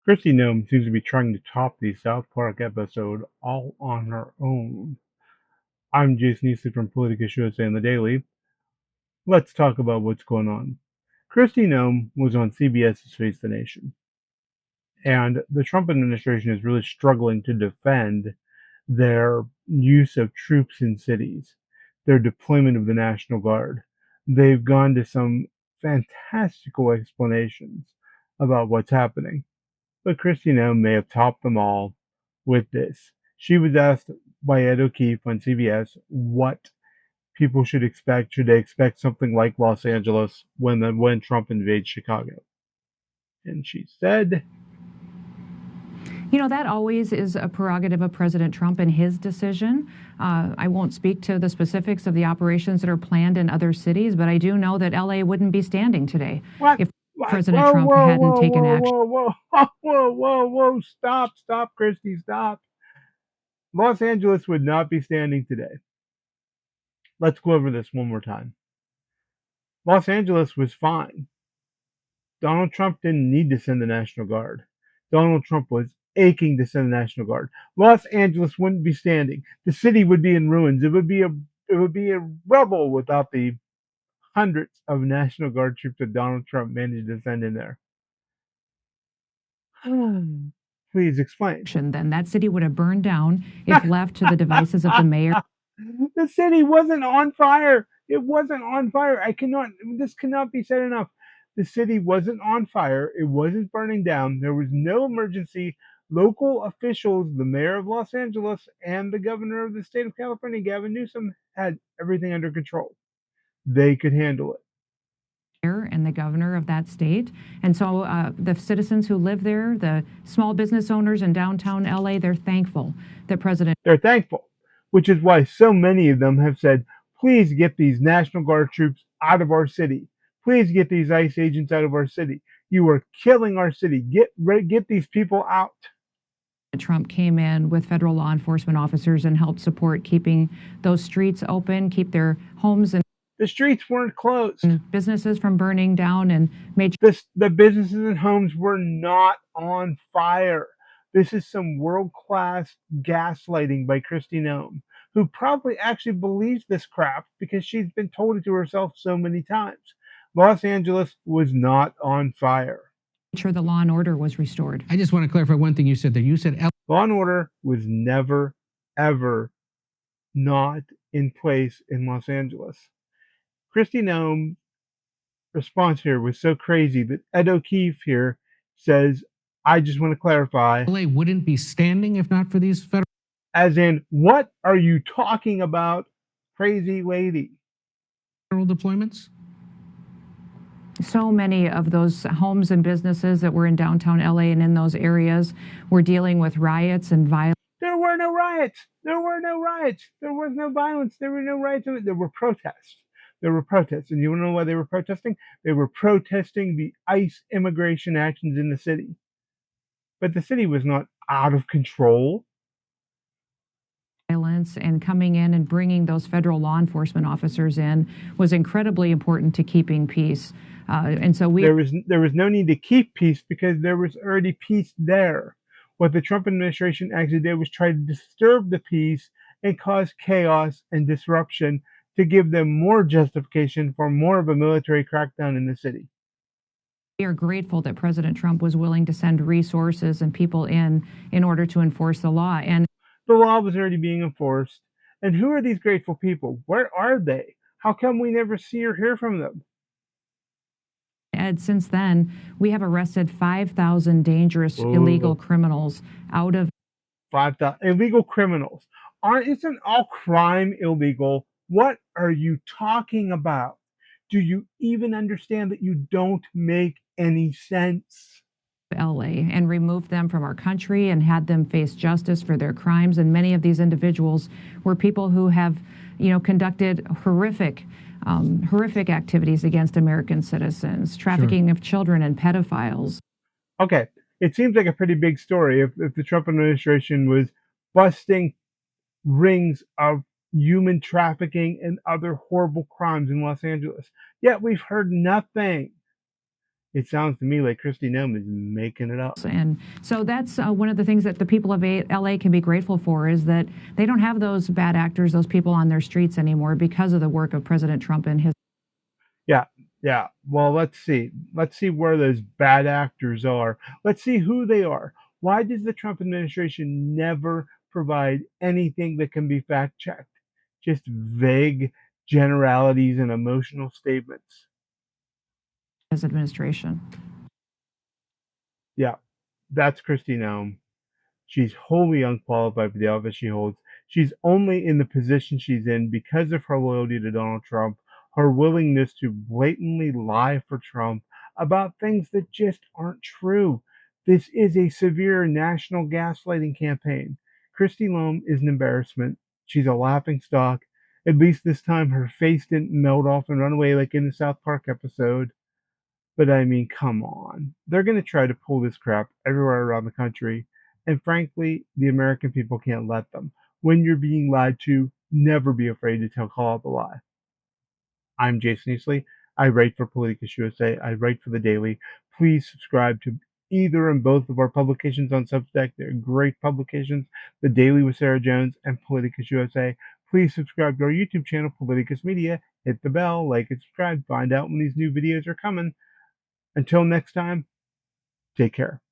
Kristi Noem seems to be trying to top the South Park episode all on her own. I'm Jason Easley from Politicus USA and The Daily. Let's talk about what's going on. Kristi Noem was on CBS's Face the Nation, and the Trump administration is really struggling to defend their use of troops in cities, their deployment of the National Guard. They've gone to some fantastical explanations about what's happening. But Kristi Noem may have topped them all with this. She was asked by Ed O'Keefe on CBS what people should expect. Should they expect something like Los Angeles when Trump invades Chicago? And she said, That always is a prerogative of President Trump and his decision. I won't speak to the specifics of the operations that are planned in other cities, but I do know that LA wouldn't be standing today "What? if What? President Whoa, Trump whoa, hadn't whoa, taken whoa, action. whoa, whoa, whoa, whoa, whoa! Stop, stop, Kristi, stop! Los Angeles would not be standing today." Let's go over this one more time. Los Angeles was fine. Donald Trump didn't need to send the National Guard. Donald Trump was aching to send the National Guard. Los Angeles wouldn't be standing. The city would be in ruins. It would be a rubble without the hundreds of National Guard troops that Donald Trump managed to send in there. Please explain. Then that city would have burned down if left to the devices of the mayor. The city wasn't on fire. It wasn't on fire. This cannot be said enough. The city wasn't on fire. It wasn't burning down. There was no emergency. Local officials, the mayor of Los Angeles and the governor of the state of California, Gavin Newsom, had everything under control. They could handle it. And the governor of that state. And so the citizens who live there, the small business owners in downtown LA, they're thankful that They're thankful, which is why so many of them have said, please get these National Guard troops out of our city. Please get these ICE agents out of our city. You are killing our city. Get these people out. Trump came in with federal law enforcement officers and helped support keeping those streets open, keep their homes and The streets weren't closed. businesses from burning down, and made The businesses and homes were not on fire. This is some world-class gaslighting by Kristi Noem, who probably actually believes this crap because she's been told it to herself so many times. Los Angeles was not on fire. sure the law and order was restored. I just want to clarify one thing you said there. You said Law and order was never, ever not in place in Los Angeles. Kristi Noem's response here was so crazy that Ed O'Keefe here says, I just want to clarify. LA wouldn't be standing if not for these federal. As in, what are you talking about, crazy lady? Federal deployments? So many of those homes and businesses that were in downtown LA and in those areas were dealing with riots and violence. There were no riots. There were no riots. There was no violence. There were no riots. There were protests. There were protests. And you want to know why they were protesting? They were protesting the ICE immigration actions in the city. But the city was not out of control. Violence and coming in and bringing those federal law enforcement officers in was incredibly important to keeping peace. And so there was no need to keep peace because there was already peace there. What the Trump administration actually did was try to disturb the peace and cause chaos and disruption to give them more justification for more of a military crackdown in the city. We are grateful that President Trump was willing to send resources and people in order to enforce the law. And the law was already being enforced. And who are these grateful people? Where are they? How come we never see or hear from them? Ed, since then, we have arrested 5,000 dangerous illegal criminals out of 5,000 illegal criminals. Isn't all crime illegal? What are you talking about? Do you even understand that you don't make any sense? LA and removed them from our country and had them face justice for their crimes. And many of these individuals were people who have, conducted horrific activities against American citizens, trafficking of children and pedophiles. Okay, it seems like a pretty big story if the Trump administration was busting rings of human trafficking and other horrible crimes in Los Angeles. Yet we've heard nothing. It sounds to me like Kristi Noem is making it up. And so that's one of the things that the people of LA can be grateful for, is that they don't have those bad actors, those people on their streets anymore, because of the work of President Trump and his. Yeah, yeah. Well, let's see. Let's see where those bad actors are. Let's see who they are. Why does the Trump administration never provide anything that can be fact checked? Just vague generalities and emotional statements. His administration. Yeah, that's Kristi Noem. She's wholly unqualified for the office she holds. She's only in the position she's in because of her loyalty to Donald Trump, her willingness to blatantly lie for Trump about things that just aren't true. This is a severe national gaslighting campaign. Kristi Noem is an embarrassment. She's a laughing stock. At least this time her face didn't melt off and run away like in the South Park episode. But I mean, come on. They're going to try to pull this crap everywhere around the country. And frankly, the American people can't let them. When you're being lied to, never be afraid to call out the lie. I'm Jason Easley. I write for Politicus USA. I write for The Daily. Please subscribe to either and both of our publications on Substack. They're great publications. The Daily with Sarah Jones and Politicus USA. Please subscribe to our YouTube channel, Politicus Media. Hit the bell, like and subscribe. Find out when these new videos are coming. Until next time, take care.